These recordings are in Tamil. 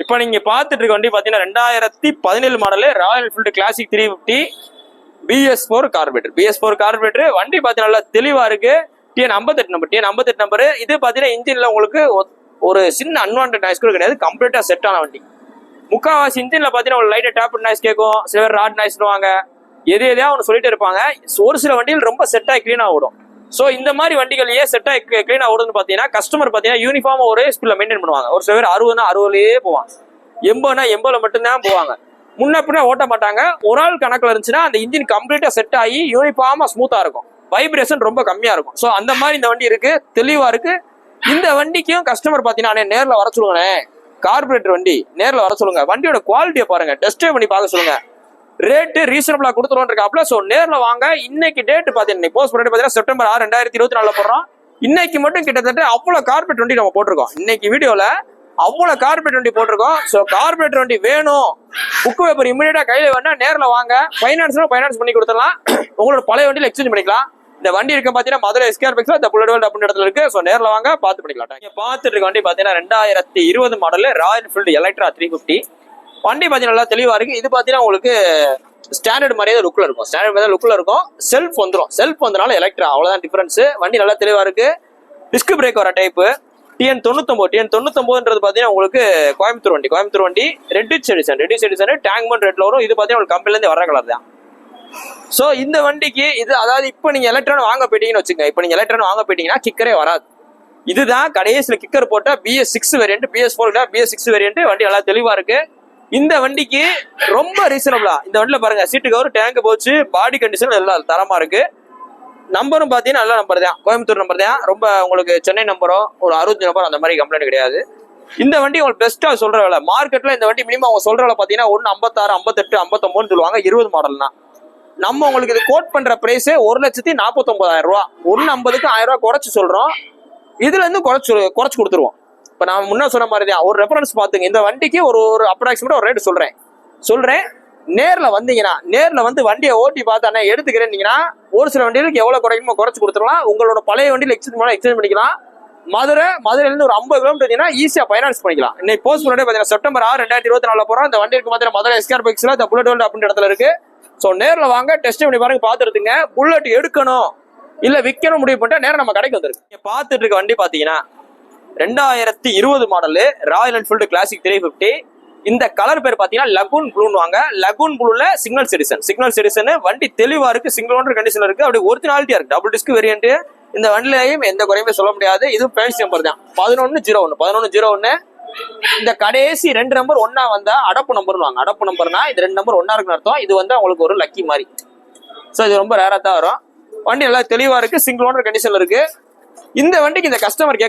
இப்போ நீங்க பார்த்துட்டு இருக்க வண்டி பாத்தீங்கன்னா 2017 model Royal Enfield Classic 350 BS4 carburettor. BS4 carburettor வண்டி பாத்தீங்கன்னா நல்லா தெளிவா இருக்கு. TN 58 number, TN 58 number. இது பாத்தீங்கன்னா இன்ஜின்ல உங்களுக்கு ஒரு சின்ன அன்வான்ட் நாய்ஸ் கூட கிடையாது, கம்ப்ளீட்டா செட் ஆன வண்டி. முக்காவாசி இன்ஜின்ல பாத்தீங்கன்னா ஒரு லைட் டேப் நாய்ஸ் கேட்கும், சில பேர் ராட் நாய்ஸ்னுவாங்க, எதையா ஒன்று சொல்லிட்டு இருப்பாங்க. ஒரு சில வண்டிகள் ரொம்ப செட் ஆகி கிளீனா ஓடும். ஸோ இந்த மாதிரி வண்டிகள் ஏன் செட் ஆகி கிளீனா ஓடுன்னு பாத்தீங்கன்னா கஸ்டமர் பாத்தீங்கன்னா யூனிஃபார்மா ஒரே ஸ்பீட்ல மெயின்டைன் பண்ணுவாங்க. ஒரு சில பேர் 60னா 60லயே போவாங்க, 80னா 80ல மட்டும்தான் போவாங்க, முன்ன பின்ன ஓட்ட மாட்டாங்க. ஒரு ஆள் கணக்குல இருந்துச்சுன்னா அந்த இன்ஜின் கம்ப்ளீட்டா செட் ஆகி யூனிஃபார்மா ஸ்மூத்தா இருக்கும், வைப்ரேஷன் ரொம்ப கம்மியா இருக்கும். ஸோ அந்த மாதிரி இந்த வண்டி இருக்கு, தெளிவா இருக்கு. இந்த வண்டிக்கும் கஸ்டமர் பாத்தீங்கன்னா நேர்ல வர சொல்லுங்க, கார்பரேட்டர் வண்டி நேர்ல வர சொல்லுங்க, வண்டியோட குவாலிட்டியை பாருங்க, டெஸ்ட் பண்ணி பார்க்க சொல்லுங்க, ரேட்டு ரீசனபிளா கொடுத்துருவோம் இருக்காப்ல. ஸோ நேர்ல வாங்க. இன்னைக்கு டேட் பாத்தீங்கன்னா போஸ்ட் பண்ணி பாத்தீங்கன்னா செப்டம்பர் 6 2024 போடுறோம். இன்னைக்கு மட்டும் கிட்டத்தட்ட அவ்வளவு கார்பரேட் வண்டி நம்ம போட்டிருக்கோம். இன்னைக்கு வீடியோல அவ்வளவு கார்பரேட் வண்டி போட்டிருக்கோம். ஸோ கார்பரேட் வண்டி வேணும், புக் பேப்பர் இமீடியட்டா கையில வேணா நேர்ல வாங்க, ஃபைனான்ஸ் பண்ணி கொடுத்துடலாம். உங்களோட பழைய வண்டியில எக்ஸ்சேஞ்ச் பண்ணிக்கலாம். இந்த வண்டி இருக்கு பாத்தீங்கன்னா மதுரை SKR பைக்ஸ்ல இந்த புல்லட் வேர்ல்ட் அப்படின்ற இடத்துல இருக்கு. ஸோ நேர்ல வாங்க, பார்த்து பண்ணிக்கலாம். நீங்க பார்த்துட்டு இருக்க வண்டி பாத்தீங்கன்னா 2020 மாடல் ராயல் என்ஃபீல்டு எலக்ட்ரா 350. வண்டி பாத்தீங்கன்னா நல்லா தெளிவா இருக்கு. இது பாத்தீங்கன்னா உங்களுக்கு ஸ்டாண்டர்ட் மாதிரியே லுக்ல இருக்கும், ஸ்டாண்டர்ட் மாதிரி லுக்ல இருக்கும். செல்ஃப் வந்துடும், செல்ஃப் வந்தனால எலக்ட்ரா, அவ்வளவுதான் டிஃபரன்ஸ். வண்டி நல்லா தெளிவா இருக்கு. டிஸ்க் பிரேக் வர டைப்பு. TN 99 பாத்தீங்கன்னா உங்களுக்கு கோயம்புத்தூர் வண்டி ரெட்டிஷ் எடிஷன் டேங்க்மன் ரெட்ல வரும். இது பாத்தீங்கன்னா உங்களுக்கு கம்பெனில இருந்து வர கலர் தான். சோ இந்த வண்டிக்கு இது, அதாவது இப்ப நீங்க எலக்ட்ரான் வாங்க போயிட்டீங்கன்னு வச்சுங்க, இப்ப நீங்க எலக்ட்ரான் வாங்க போயிட்டீங்கன்னா கிக்கரே வராது. இதுதான் கடைசியில கிக்கர் போட்ட BS6 variant, BS4 BS6 variant. வண்டி நல்லா தெளிவா இருக்கு. இந்த வண்டிக்கு ரொம்ப ரீசனபிளா இந்த வண்டியில பாருங்க, சீட்டு கவர், டேங்க் போச்சு, பாடி கண்டிஷன் எல்லாம் தரமா இருக்கு. நம்பரும் பாத்தீங்கன்னா நல்ல நம்பர் தான், கோயம்புத்தூர் நம்பர் தான். ரொம்ப உங்களுக்கு சென்னை நம்பரோ ஒரு 65 நம்பர் அந்த மாதிரி கம்ப்ளைண்ட் கிடையாது. இந்த வண்டி உங்களுக்கு பெஸ்டா சொல்ற விலை மார்க்கெட்ல, இந்த வண்டி மினிமம் அவங்க சொல்ற விலை பாத்தீங்கன்னா 156, 58, 59 சொல்லுவாங்க. 20 மாடல் தான். நம்ம உங்களுக்கு இது கோட் பண்ற பிரைஸ் 1,49,000 ரூபா. 150க்கு 1000 ரூபாய் குறைச்சு சொல்றோம். இதுல இருந்து குறைச்சு கொடுத்துருவோம். இப்ப நான் முன்ன சொன்ன மாதிரி தான் ஒரு ரெஃபரன்ஸ் பாத்துங்க. இந்த வண்டிக்கு ஒரு அப்ராக்சிமேட்டா ஒரு ரேட் சொல்றேன். நேர்ல வந்தீங்கன்னா, நேர்ல வந்து வண்டியை ஓட்டி பார்த்தானே எடுத்துக்கிறேன்னீங்கன்னா ஒரு சில வண்டிகளுக்கு எவ்வளவு குறைக்குமோ குறைச்சு கொடுத்துடலாம். உங்களோட பழைய வண்டியில எக்ஸ்சேஞ்ச் பண்ணிக்கலாம். மதுரையில இருந்து ஒரு 50 கிலோமீட்டர் ஈஸியா ஃபைனான்ஸ் பண்ணிக்கலாம். இன்னைக்கு போஸ்ட் பண்ணி பாத்தீங்கன்னா செப்டம்பர் 6 2024 போறோம். இந்த வண்டி இருக்கு பாத்தீங்கன்னா மதுரை SKR பைக்ஸ்ல இந்த புல்லட் வேர்ல்ட் அப்படின்ற இடத்துல இருக்கு. ஸோ நேர்ல வாங்க, டெஸ்ட் பண்ணி பாருங்க, பாத்துருங்க. புல்லட் எடுக்கணும் இல்ல விற்கணும் முடிவு பண்ணிட்டா நேரம் நம்ம கடைக்கு வந்துருக்கு. நீங்க பாத்துட்டு இருக்க வண்டி பாத்தீங்கன்னா 2020 மாடலு ராயல் என்ஃபீல்டு கிளாசிக் 350. இந்த கலர் பேர் பாத்தீங்கன்னா லகூன் ப்ளூன்னு. லகூன் ப்ளூல சிக்னல் எடிஷன். வண்டி தெளிவா இருக்கு, சிங்கிள் ஓனர் கண்டிஷன்ல இருக்கு, அப்படி ஒரிஜினாலிட்டியா இருக்கு. Double disk variant. இந்த வண்டிலையும் எந்த குறையுமே சொல்ல முடியாது. இது ஃபேன்சி நம்பர் தான், 1101. இந்த கடைசி 2 நம்பர் ஒன்னா வந்தா அடப்பு நம்பர்வாங்க. அடப்பு நம்பர்னா இது 2 நம்பர் ஒன்னா இருக்குன்னு அர்த்தம். இது வந்து உங்களுக்கு ஒரு லக்கி மாதிரி. ஸோ இது ரொம்ப ரேரா தான் வரும். வண்டி நல்லா தெளிவா இருக்கு, சிங்கிள் ஓனர் கண்டிஷன்ல இருக்கு. இந்த வண்டிக்கு இந்த கஸ்டமர்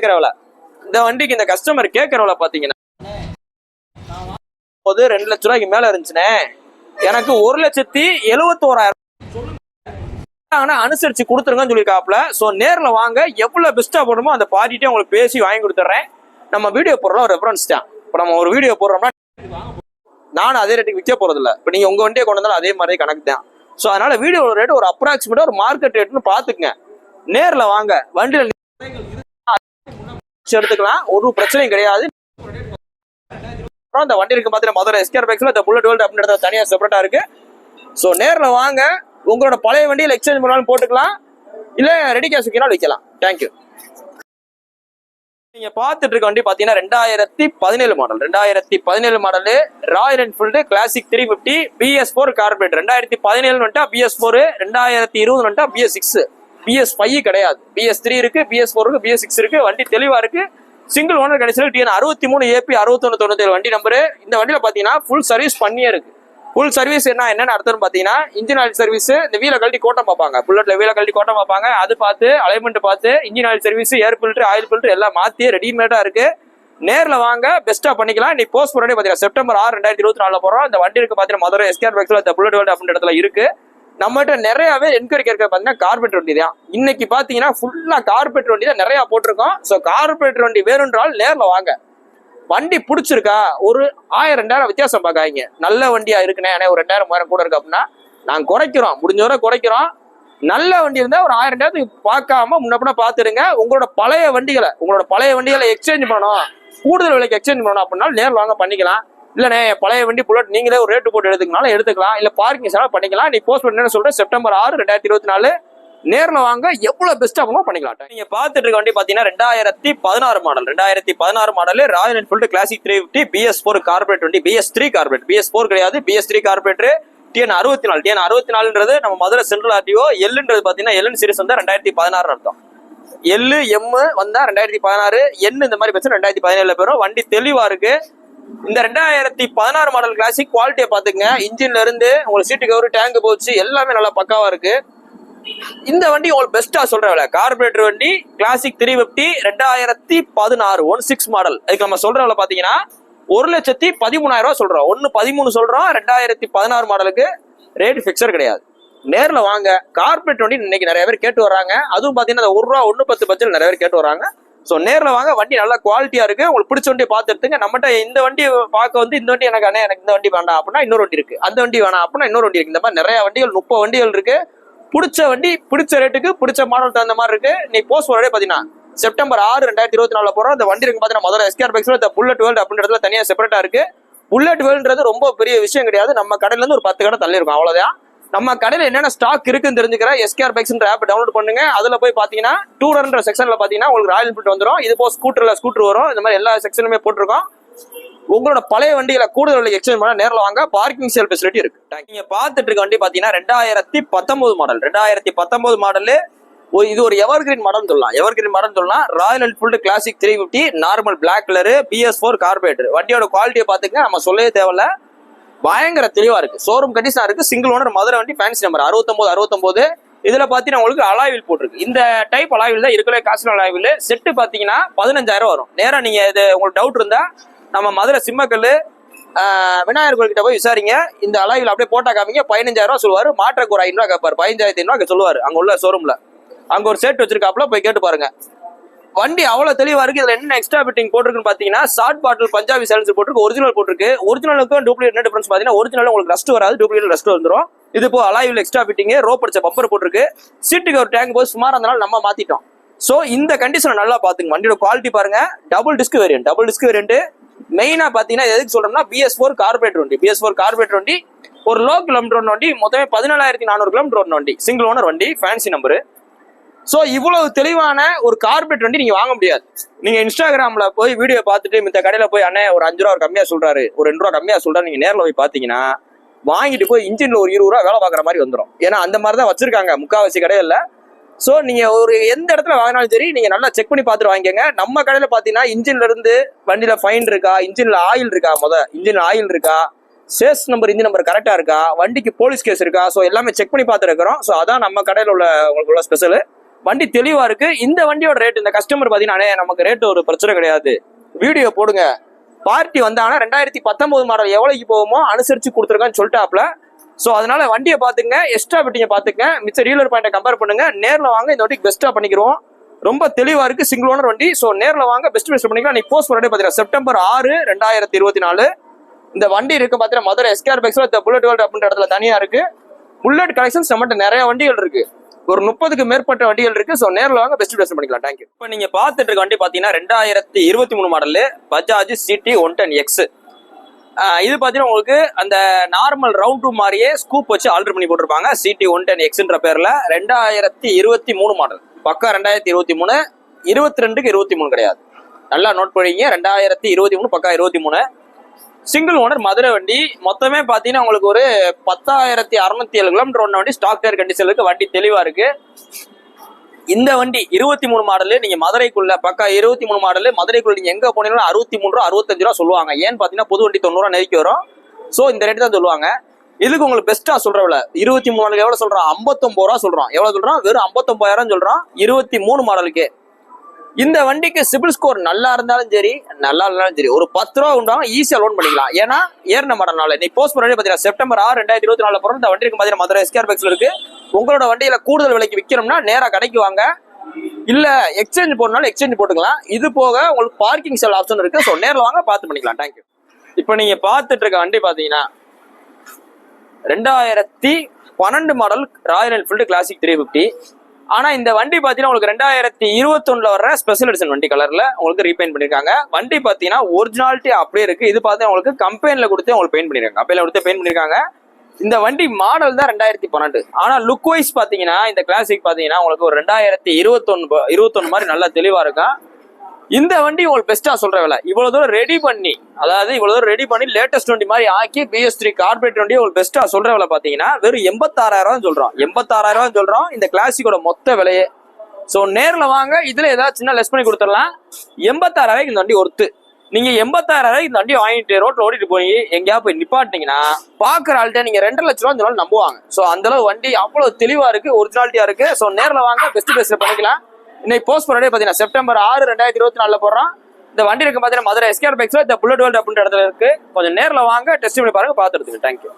கேட்கறவள பாத்தீங்கன்னா போது 2 லட்ச ரூபாய்க்கு மேல இருந்துச்சுனே, எனக்கு 1,71,000 அனுசரிச்சு கொடுத்துருங்கன்னு சொல்லியிருக்காப்ல. ஸோ நேர்ல வாங்க, எவ்வளவு பெஸ்டா போடுமோ அந்த பார்ட்டிட்டே உங்களுக்கு பேசி வாங்கி கொடுத்துட்றேன். நம்ம வீடியோ போடுறோம் ஒரு ரெஃபரன்ஸ் தான். இப்போ நம்ம ஒரு வீடியோ போடுறோம்னா நானும் அதே ரேட்டுக்கு விற்க போறது இல்லை. இப்போ நீங்க உங்க வண்டியை கொண்டு வந்தாலும் அதே மாதிரி கணக்கு தான். ஸோ அதனால வீடியோ ரேட் ஒரு அப்ராக்சிமேட்டா ஒரு மார்க்கெட் ரேட்னு பாத்துக்குங்க. நேர்ல வாங்க, வண்டியில எடுத்துக்கலாம், ஒரு பிரச்சனையும் கிடையாது. இந்த வண்டி இருக்கு பாத்தீங்கன்னா மதுரை SKR பைக்ஸ்ல இந்த புல்லட் வேர்ல்ட் அப்படின்ற தனியா செப்பரேட்டா இருக்கு. ஸோ நேர்ல வாங்க, உங்களோட பழைய வண்டியில எக்ஸ்சேஞ்ச் பண்ணாலும் போட்டுக்கலாம், இல்ல ரெடி கேஷ் விற்கனாலும் விற்கலாம். தேங்க்யூ. நீங்க பாத்துட்டு இருக்க வண்டி பாத்தீங்கன்னா 2017 model Royal Enfield Classic 350 BS4 corporate. 2017 வந்துட்டா BS4, 2020 வந்துட்டா BS6, BS5 கிடையாது. BS3 இருக்கு, BS4 இருக்கு, BS6 இருக்கு. வண்டி தெளிவா இருக்கு, single owner condition. TN 63 AP 6197 வண்டி நம்பரு. இந்த வண்டியில பாத்தீங்கன்னா ஃபுல் சர்வீஸ் பண்ணியே இருக்கு. ஃபுல் சர்வீஸ் என்னன்னு அர்த்தம் பாத்தீங்கன்னா இன்ஜின் ஆயில் சர்வீஸ், இந்த வீல கழட்டி கோட்டம் பார்ப்பாங்க, புல்லட்ல வீல கழட்டி கோட்டம் பார்ப்பாங்க, அது பார்த்து அலைன்மெண்ட் பார்த்து engine oil service, air filter, oil filter எல்லாம் மாத்தி ரெடிமேடா இருக்கு. நேர்ல வாங்க, பெஸ்டா பண்ணிக்கலாம். இன்னைக்கு போஸ்ட் பண்ணி பாத்தீங்கன்னா செப்டம்பர் 6 2024 போறோம். இந்த வண்டி இருக்கு பாத்தீங்கன்னா மதுரை SKR பைக்ஸ்ல இந்த புல்லட் வேர்ல்ட் அப்படின்ற இடத்துல இருக்கு. நம்மகிட்ட நிறையவே என்கொயரி கேட்க பாத்தீங்கன்னா கார்பரேட் வண்டி தான். இன்னைக்கு பாத்தீங்கன்னா ஃபுல்லா கார்பரேட் வண்டி தான் நிறைய போட்டிருக்கோம். ஸோ கார்பரேட் வண்டி வேணுன்றால் நேர்ல வாங்க. வண்டி பிடிச்சிருக்கா, ஒரு 1000-2000 வித்தியாசம் பார்க்காதீங்க. நல்ல வண்டியா இருக்குண்ணே, ஒரு 2000-3000 கூட இருக்கு அப்படின்னா நாங்க குறைக்கிறோம், முடிஞ்ச வரை குறைக்கிறோம். நல்ல வண்டி இருந்தா ஒரு 1000-2000 பார்க்காம முன்ன பாத்துருங்க. உங்களோட பழைய வண்டிகளை எக்ஸ்சேஞ்ச் பண்ணணும், கூடுதல் விலைக்கு எக்ஸ்சேஞ்ச் பண்ணணும் அப்படின்னா நேரில் வாங்க பண்ணிக்கலாம். இல்லைண்ணே பழைய வண்டி புல்லட் நீங்களே ஒரு ரேட்டு போட்டு எடுத்துக்கனாலும் எடுத்துக்கலாம், இல்லை பார்க்கிங் செலவு பண்ணிக்கலாம். நீ போஸ்ட் பண்ணு சொல்றேன் செப்டம்பர் 6, 2024 நேரில் வாங்க எவ்வளவு பெஸ்டா பண்ணிக்கலாம். நீங்க பார்த்துட்டு இருக்க வண்டி பாத்தீங்கன்னா 2016 model. 2016 model Royal Enfield Classic 350 BS4 corporate வண்டி. BS3 கார்பரேட், BS4 கிடையாது, BS3 கார்பரேட்டர். TN64. TN64ன்றது நம்ம மதுரை சென்ட்ரல் ஆர்டிஓ. எல்லுன்றது பாத்தீங்கன்னா எல்என் சீரிஸ் வந்தா 2016 அர்த்தம். எல்லு எம் வந்தா 2016, என் இந்த மாதிரி பிரச்சனை 2017 பேரும். வண்டி தெளிவா இருக்கு. இந்த 2016 மாடல் கிளாசிக் குவாலிட்டியை பாத்துங்க. இன்ஜின்ல இருந்து உங்களுக்கு சீட்டு கவரு, டேங்க் போச்சு எல்லாமே நல்லா பக்காவா இருக்கு. இந்த வண்டி உங்களுக்கு பெஸ்டா சொல்ற கார்பரேட்டர் வண்டி கிளாசிக் 350 2016 16 மாடல். அதுக்கு நம்ம சொல்ற பாத்தீங்கன்னா 1,13,000 சொல்றோம். 1,13 சொல்றோம். 2016 மாடலுக்கு ரேட் பிக்சர் கிடையாது. நேர்ல வாங்க. கார்பரேட் வண்டி இன்னைக்கு நிறைய பேர் கேட்டு வர்றாங்க. அதுவும் பாத்தீங்கன்னா ₹1 1.10 பட்ஜெட் நிறைய பேர் கேட்டு வர்றாங்க. ஸோ நேரில் வாங்க. வண்டி நல்லா குவாலிட்டியா இருக்கு. உங்களுக்கு பிடிச்ச வண்டியை பார்த்து எடுத்துங்க. நம்மகிட்ட இந்த வண்டி பார்க்க வந்து இந்த வண்டி எனக்கு இந்த வண்டி வேண்டாம் அப்படின்னா இன்னொரு வண்டி இருக்கு, அந்த வண்டி வேணாம் அப்படின்னா இன்னொரு வண்டி இருக்கு. இந்த மாதிரி நிறைய வண்டிகள் 30 வண்டிகள் இருக்கு. பிடிச்ச வண்டி பிடிச்ச ரேட்டுக்கு பிடிச்ச மாடல் தகுந்த மாதிரி இருக்கு. நீ போஸ்ட் போறதே பாத்தீங்கன்னா செப்டம்பர் 6, 2024 போறோம். இந்த வண்டி இருக்கு பாத்தீங்கன்னா மதுரை SKR பைக்ஸ்ல இந்த புல்லட் வேர்ல்டு அப்படின்றதுல தனியா செப்பரேட்டா இருக்கு. புல்லட் வேர்ல்டுன்றது ரொம்ப பெரிய விஷயம் கிடையாது. நம்ம கடையில இருந்து ஒரு 10 கடை தள்ளி இருக்கும், அவ்வளவுதான். நம்ம கடையில என்னென்ன ஸ்டாக் இருக்குன்னு தெரிஞ்சுக்கிற SKR பைக்ஸ்ன்ற ஆப் டவுன்லோட் பண்ணுங்க. அதுல போய் பாத்தீங்கன்னா டூரர்ன்ற செக்ஷன்ல பாத்தீங்கன்னா உங்களுக்கு ராயல் என்ஃபீல்டு வந்துடும். இது போ ஸ்கூட்டர் வரும். இந்த மாதிரி எல்லா செக்ஷனுமே போட்டிருக்கோம். உங்களோட பழைய வண்டிகளை கூடுதல் எக்ஸ்சேஞ்ச் பண்ண நேரில் வாங்க. பார்க்கிங் சேல் ஃபெசிலிட்டி இருக்கு. நீங்க பார்த்துட்டு இருக்க வண்டி பாத்தீங்கன்னா 2019 மாடல். 2019 மாடல். இது ஒரு எவர்கிரீன் மாடல் சொல்லலாம். எவர்கிரீன் மாடல் சொல்லலாம். Royal Enfield Classic 350 normal black colour BS4 carburettor. வண்டியோட குவாலிட்டியை பாத்துங்க, நம்ம சொல்லவே தேவையில்ல. பயங்கர தெளிவா இருக்கு. ஷோரூம் கண்டிஷனா இருக்கு. சிங்கிள் ஓனர் மதுரை வண்டி. Fancy number 6969. இதுல பாத்தீங்கன்னா உங்களுக்கு அலாய்வில் போட்டிருக்கு. இந்த டைப் அலாய்வில் தான் இருக்கல. காஸ்ட் அலாய்வில் செட்டு பாத்தீங்கன்னா 15,000 வரும். நேரா நீங்க இது உங்களுக்கு டவுட் இருந்தா நம்ம மதுரை சிம்மக்கல்லு விநாயகர் கோயில் கிட்ட போய் விசாரிங்க. இந்த அலாய்வில் அப்படியே போட்டா காமிங்க. 15,000 சொல்லுவாரு. மாற்றக்கு ஒரு 500 கேட்பாரு. 15,500 சொல்லுவாரு. அங்க உள்ள ஷோரூம்ல அங்க ஒரு செட் வச்சிருக்காப்புல, போய் கேட்டு பாருங்க. வண்டி அவ்வளவு தெளிவா இருக்கு. இதுல என்ன எக்ஸ்ட்ரா பிட்டிங் போட்டிருக்குன்னு பாத்தீங்கன்னா ஷார்ட் பாட்டில் பஞ்சாபி சைலன்சர் போட்டிருக்கு. ஒரிஜினல் போட்டிருக்கு. ஒரிஜினலுக்கும் டூப்ளிகேட் என்ன டிஃபரன்ஸ் பாத்தீங்கன்னா ஒரிஜினல் உங்களுக்கு ரஸ்ட் வராது, டூப்ளிகேட் ரஸ்ட் வந்துடும். இது இப்போ அலாய்வில் எக்ஸ்ட்ரா பிட்டிங் ரோப் அடிச்ச பம்பர் போட்டிருக்கு. சீட்டுக்கு ஒரு டேங்க் போது சுமார் அதனால நம்ம மாத்திட்டோம். சோ இந்த கண்டிஷனை நல்லா பாத்துங்க. வண்டியோட குவாலிட்டி பாருங்க. Double disk variant. மெயினா பாத்தீங்கன்னா எதுக்கு சொல்றோம்னா BS4 கார்பரேட்டர் வண்டி. BS4 கார்பரேட்டர் வண்டி ஒரு லோ கிலோமீட்டர் வண்டி. மொத்தமே 17,400 கிலோமீட்டர் வண்டி. சிங்கிள் ஓனர் வண்டி. Fancy number. சோ இவ்வளவு தெளிவான ஒரு கார்பரேட் வண்டி நீங்க வாங்க முடியாது. நீங்க இன்ஸ்டாகிராம்ல போய் வீடியோ பார்த்துட்டு இந்த கடையில போய் அண்ணே ஒரு ₹5 கம்மியா சொல்றாரு, ஒரு ₹2 கம்மியா சொல்றாரு, நீங்க நேரில் போய் பாத்தீங்கன்னா வாங்கிட்டு போய் இன்ஜின்ல ஒரு ₹20 வேலை பாக்குற மாதிரி வந்துடும். ஏன்னா அந்த மாதிரி தான் வச்சிருக்காங்க முக்காவாசி கடையில. சோ நீங்க ஒரு எந்த இடத்துல வாங்கினாலும் சரி நீங்க நல்லா செக் பண்ணி பார்த்துட்டு வாங்கிக்கங்க. நம்ம கடையில பாத்தீங்கன்னா இன்ஜின்ல இருந்து வண்டியில ஃபைன் இருக்கா, இன்ஜின்ல ஆயில் இருக்கா, இன்ஜின்ல ஆயில் இருக்கா, சேஸ் நம்பர் இன்ஜின் நம்பர் கரெக்டா இருக்கா, வண்டிக்கு போலீஸ் கேஸ் இருக்கா, சோ எல்லாமே செக் பண்ணி பார்த்துருக்கிறோம். சோ அதான் நம்ம கடையில உள்ள உங்களுக்கு உள்ள ஸ்பெஷல். வண்டி தெளிவா இருக்கு. இந்த வண்டியோட ரேட் இந்த கஸ்டமர் பாத்தீங்கன்னா நமக்கு ரேட் ஒரு பிரச்சனை கிடையாது, வீடியோ போடுங்க பார்ட்டி வந்தாங்கன்னா 2019 மாடல் எவ்வளவுக்கு போகுமோ அனுசரிச்சு கொடுத்துருக்கான்னு சொல்லிட்டாப்ல. சோ அதனால வண்டியை பாத்துங்க, எக்ஸ்ட்ரா பிட்டிங்க பாத்துங்க, மிச்ச ரீலர் பாயிண்ட்டை கம்பேர் பண்ணுங்க. நேர்ல வாங்க. இந்த வண்டிக்கு பெஸ்டா பண்ணிக்கிறோம். ரொம்ப தெளிவா இருக்கு. சிங்கிள் ஓனர் வண்டி. சோ நேர்ல வாங்க. பெஸ்ட் பண்ணிக்கலாம். நீ போஸ்ட் பண்ணி பாத்தீங்கன்னா செப்டம்பர் 6, 2024 இந்த வண்டி இருக்கு பாத்தீங்கன்னா மதுரை SKR பைக்ஸ்ல புல்லட் வேர்ல்டு அப்படின்ற இடத்துல தனியா இருக்கு. புல்லட் கலெக்ஷன்ஸ் நம்மகிட்ட நிறைய வண்டிகள் இருக்கு. ஒரு 30க்கு மேற்பட்ட வண்டிகள் இருக்கு. சோ நேர்ல வாங்க. பெஸ்ட் பண்ணிக்கலாம். தேங்க்யூ. இப்போ நீங்க பாத்துட்டு இருக்க வண்டி பாத்தீங்கன்னா 2023 மாடல் பஜாஜ் CT 110X. இது பாத்தீங்கன்னா உங்களுக்கு அந்த நார்மல் ரவுண்ட் டூ மாதிரியே ஸ்கூப் வச்சு ஆல்டர் பண்ணி போட்டிருப்பாங்க. CT 110Xன்ற பேர்ல 2023 மாடல். பக்கா 2023. 22க்கு 23 கிடையாது. நல்லா நோட் பண்ணிங்க. 2023 பக்கா 23. சிங்கிள் ஓனர் மதுரை வண்டி. மொத்தமே பாத்தீங்கன்னா உங்களுக்கு ஒரு 10,607 கிலோமீட்டர் ஒன்ன வண்டி. ஸ்டாக் டயர் கண்டிஷன் இருக்கு. வண்டி தெளிவா இருக்கு. இந்த வண்டி 23 மாடலு. நீங்க மதுரைக்குள்ள பக்கா 23 மாடலு. மதுரைக்குள்ள நீங்க எங்க போனீங்கன்னா 63 ரூபா 65 ரூபா சொல்லுவாங்க. ஏன்னு பாத்தீங்கன்னா புது வண்டி 90 ரூபா நெருக்கி வரும். சோ இந்த ரேட் தான் சொல்லுவாங்க. இதுக்கு உங்களுக்கு பெஸ்டா சொல்றவள 23 மாடலுக்கு எவ்வளவு சொல்றோம்? 59 ரூபா சொல்றோம். எவ்வளவு சொல்றோம்? வெறும் 59,000 சொல்றோம் 23 மாடலுக்கு. இந்த வண்டிக்கு சிபில் ஸ்கோர் நல்லா இருந்தாலும் சரி நல்லா இருந்தாலும் சரி ஒரு 10 ரூபா உண்டாலும் ஈஸியா லோன் பண்ணிக்கலாம். ஏன்னா ஏறின மாடல்னால நீ போஸ்ட் பண்ணி பாத்தீங்கன்னா செப்டம்பர் 6, 2024 போறோம். இந்த வண்டிக்கு பாத்தீங்கன்னா மதுரை SKR பைக்ஸ்ல இருக்கு. உங்களோட வண்டியில கூடுதல் விலைக்கு விற்கணும்னா நேரா கடைக்கு வாங்க. இல்ல எக்ஸ்சேஞ்ச் போடனாலும் எக்ஸ்சேஞ்ச் போட்டுக்கலாம். இது போக உங்களுக்கு பார்க்கிங் செல் ஆப்ஷன் இருக்கு. சோ நேரில் வாங்க பார்த்து பண்ணிக்கலாம். தேங்க்யூ. இப்போ நீங்க பார்த்துட்டு இருக்க வண்டி பாத்தீங்கன்னா 2012 மாடல் ராயல் என்ஃபீல்டு கிளாசிக் 350. ஆனா இந்த வண்டி பாத்தீங்கன்னா உங்களுக்கு 2021 வர்ற ஸ்பெஷல் எடிஷன் வண்டி கலர்ல உங்களுக்கு ரீபெயிண்ட் பண்ணிருக்காங்க. வண்டி பாத்தீங்கன்னா ஒரிஜினாலிட்டி அப்படியே இருக்கு. இது பாத்தீங்கன்னா உங்களுக்கு கம்பெனில கொடுத்து உங்களுக்கு பெயிண்ட் பண்ணிருக்காங்க. கம்பெனில கொடுத்து பெயிண்ட் பண்ணிருக்காங்க. இந்த வண்டி மாடல் தான் 2012. ஆனா லுக் வைஸ் பாத்தீங்கன்னா இந்த கிளாசிக் பாத்தீங்கன்னா உங்களுக்கு ஒரு 2021 மாதிரி நல்லா தெளிவா இருக்கும். இந்த வண்டி உங்களுக்கு பெஸ்டா சொல்ற விலை. இவ்வளவு தூரம் ரெடி பண்ணி, அதாவது இவ்வளவு தூரம் ரெடி பண்ணி லேட்டஸ்ட் வண்டி மாதிரி ஆக்கி BS3 கார்பரேட் வண்டி உங்களுக்கு பெஸ்டா சொல்ற விலை பாத்தீங்கன்னா வெறும் 86,000 சொல்றோம். 86,000 சொல்றோம் இந்த கிளாசிக்கோட மொத்த விலையே. சோ நேர்ல வாங்க, இதுல ஏதாவது சின்ன லெஸ் பண்ணி கொடுத்துடலாம். 86,000 இந்த வண்டி ஒர்த்து. நீங்க 86,000 இந்த வண்டி வாங்கிட்டு ரோட்ல ஓடிட்டு போய் எங்கேயா போய் நிப்பாட்டிங்கன்னா பாக்குற ஆள்கிட்ட நீங்க 2 லட்ச ரூபா இந்த நம்புவாங்க. சோ அந்த அளவு வண்டி அவ்வளவு தெளிவா இருக்கு, ஒரிஜினாலிட்டியா இருக்கு. சோ நேர்ல வாங்க, பெஸ்ட் பண்ணிக்கலாம். இன்னைக்கு போஸ்ட் பண்ணே பாத்தீங்கன்னா செப்டம்பர் 6, 2024 போடுறோம். இந்த வண்டி இருக்கு பாத்தீங்கன்னா மதுரை SKR பைக்ஸ்ல இந்த புல்லட் வேர்ல்ட் அப்படின்ற இடத்துல இருக்கு. கொஞ்சம் நேர்ல வாங்க, டெஸ்ட் பண்ணி பாருங்க, பார்த்து எடுத்துங்க. தேங்க்யூ.